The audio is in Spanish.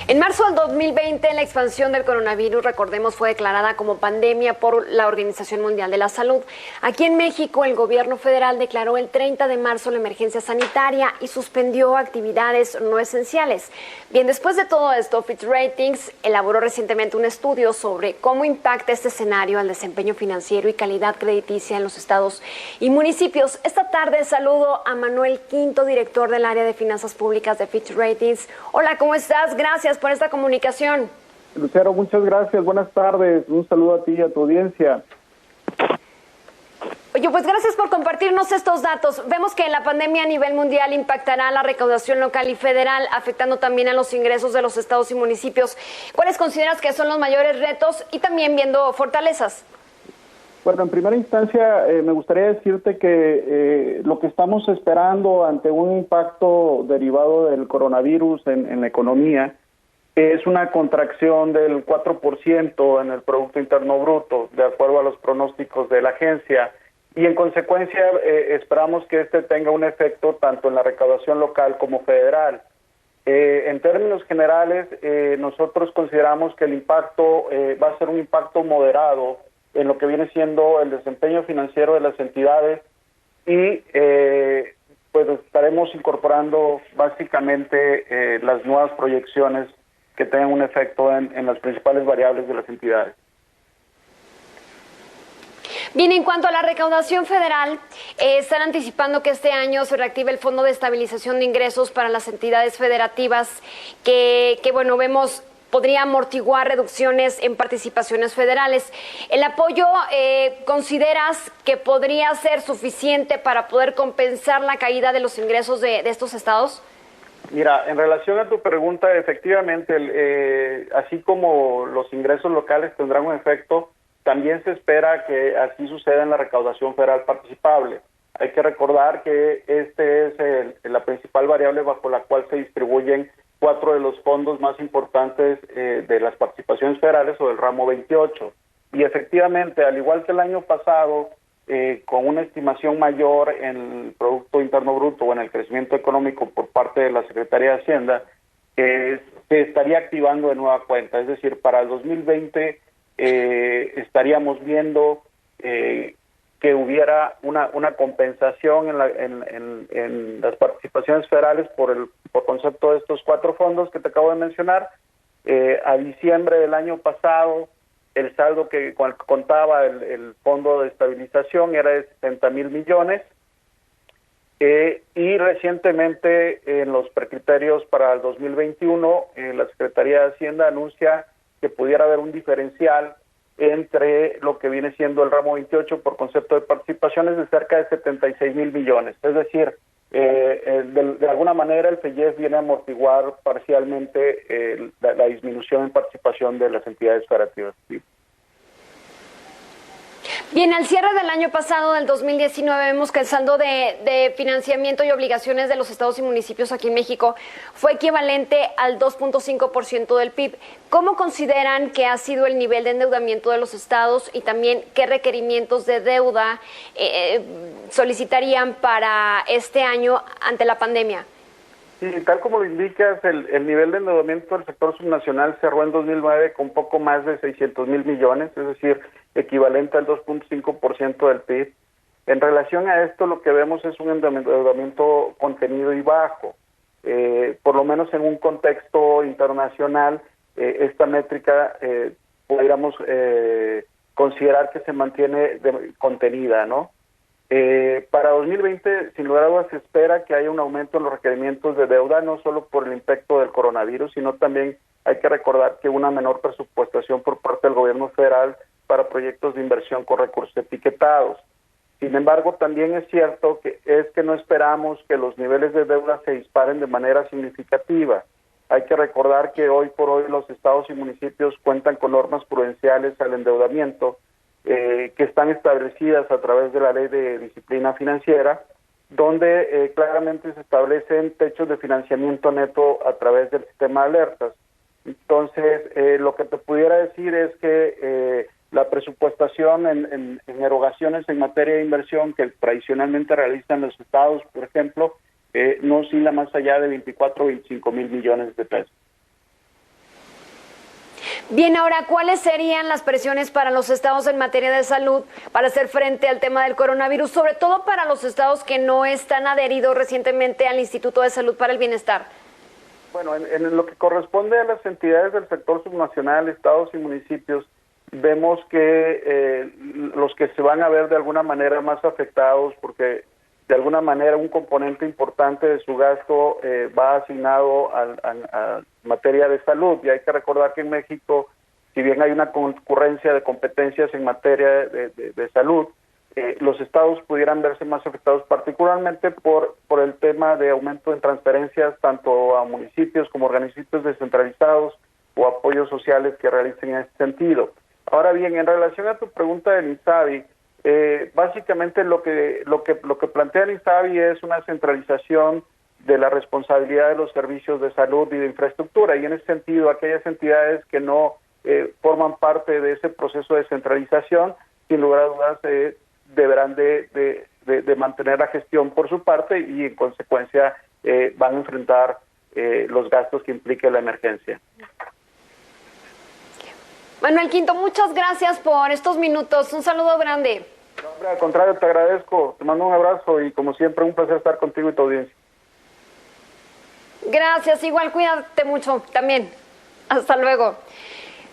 En marzo del 2020, la expansión del coronavirus, recordemos, fue declarada como pandemia por la Organización Mundial de la Salud. Aquí en México, el gobierno federal declaró el 30 de marzo la emergencia sanitaria y suspendió actividades no esenciales. Bien, después de todo esto, Fitch Ratings elaboró recientemente un estudio sobre cómo impacta este escenario al desempeño financiero y calidad crediticia en los estados y municipios. Esta tarde saludo a Manuel Quinto, director del área de finanzas públicas de Fitch Ratings. Hola, ¿cómo estás? Gracias por esta comunicación. Lucero, muchas gracias. Buenas tardes. Un saludo a ti y a tu audiencia. Oye, pues gracias por compartirnos estos datos. Vemos que la pandemia a nivel mundial impactará la recaudación local y federal, afectando también a los ingresos de los estados y municipios. ¿Cuáles consideras que son los mayores retos y también viendo fortalezas? Bueno, en primera instancia me gustaría decirte que lo que estamos esperando ante un impacto derivado del coronavirus en la economía es una contracción del 4% en el Producto Interno Bruto, de acuerdo a los pronósticos de la agencia, y en consecuencia esperamos que este tenga un efecto tanto en la recaudación local como federal. En términos generales, nosotros consideramos que el impacto va a ser un impacto moderado en lo que viene siendo el desempeño financiero de las entidades y pues estaremos incorporando básicamente las nuevas proyecciones que tengan un efecto en las principales variables de las entidades. Bien, en cuanto a la recaudación federal, están anticipando que este año se reactive el Fondo de Estabilización de Ingresos para las entidades federativas que bueno, vemos podría amortiguar reducciones en participaciones federales. ¿El apoyo consideras que podría ser suficiente para poder compensar la caída de los ingresos de estos estados? Mira, en relación a tu pregunta, efectivamente, así como los ingresos locales tendrán un efecto, también se espera que así suceda en la recaudación federal participable. Hay que recordar que este es la principal variable bajo la cual se distribuyen 4 de los fondos más importantes de las participaciones federales o del ramo 28. Y efectivamente, al igual que el año pasado, con una estimación mayor en el Producto Interno Bruto o en el crecimiento económico por parte de la Secretaría de Hacienda, se estaría activando de nueva cuenta. Es decir, para el 2020 estaríamos viendo que hubiera una compensación en las participaciones federales por concepto de estos 4 fondos que te acabo de mencionar. A diciembre del año pasado, el saldo que contaba el Fondo de Estabilización era de 70,000 millones y recientemente en los precriterios para el 2021 la Secretaría de Hacienda anuncia que pudiera haber un diferencial entre lo que viene siendo el ramo 28 por concepto de participaciones de cerca de 76,000 millones. Es decir, de alguna manera el FEYEF viene a amortiguar parcialmente la disminución en participación de las entidades federativas. ¿Sí? Bien, al cierre del año pasado, del 2019, vemos que el saldo de financiamiento y obligaciones de los estados y municipios aquí en México fue equivalente al 2.5% del PIB. ¿Cómo consideran que ha sido el nivel de endeudamiento de los estados y también qué requerimientos de deuda solicitarían para este año ante la pandemia? Sí, tal como lo indicas, el nivel de endeudamiento del sector subnacional cerró en 2009 con poco más de 600,000 millones, es decir, equivalente al 2.5% del PIB. En relación a esto, lo que vemos es un endeudamiento contenido y bajo. Por lo menos en un contexto internacional, esta métrica podríamos considerar que se mantiene contenida, ¿no? Para 2020, sin lugar a dudas, se espera que haya un aumento en los requerimientos de deuda, no solo por el impacto del coronavirus, sino también hay que recordar que una menor presupuestación por parte del gobierno federal para proyectos de inversión con recursos etiquetados. Sin embargo, también es cierto que no esperamos que los niveles de deuda se disparen de manera significativa. Hay que recordar que hoy por hoy los estados y municipios cuentan con normas prudenciales al endeudamiento que están establecidas a través de la Ley de Disciplina Financiera, donde claramente se establecen techos de financiamiento neto a través del sistema de alertas. Entonces, lo que te pudiera decir es que la presupuestación en erogaciones en materia de inversión que tradicionalmente realizan los estados, por ejemplo, no oscila más allá de 24 o 25 mil millones de pesos. Bien, ahora, ¿cuáles serían las presiones para los estados en materia de salud para hacer frente al tema del coronavirus, sobre todo para los estados que no están adheridos recientemente al Instituto de Salud para el Bienestar? Bueno, en lo que corresponde a las entidades del sector subnacional, estados y municipios, vemos que los que se van a ver de alguna manera más afectados, porque de alguna manera un componente importante de su gasto va asignado a materia de salud, y hay que recordar que en México, si bien hay una concurrencia de competencias en materia de salud, los estados pudieran verse más afectados, particularmente por el tema de aumento en transferencias tanto a municipios como municipios descentralizados o apoyos sociales que realicen en este sentido. Ahora bien, en relación a tu pregunta del INSABI, básicamente lo que plantea el INSABI es una centralización de la responsabilidad de los servicios de salud y de infraestructura, y en ese sentido aquellas entidades que no forman parte de ese proceso de centralización, sin lugar a dudas deberán de mantener la gestión por su parte, y en consecuencia van a enfrentar los gastos que implique la emergencia. Manuel Quinto, muchas gracias por estos minutos. Un saludo grande. No, hombre, al contrario, te agradezco. Te mando un abrazo y, como siempre, un placer estar contigo y tu audiencia. Gracias. Igual, cuídate mucho también. Hasta luego.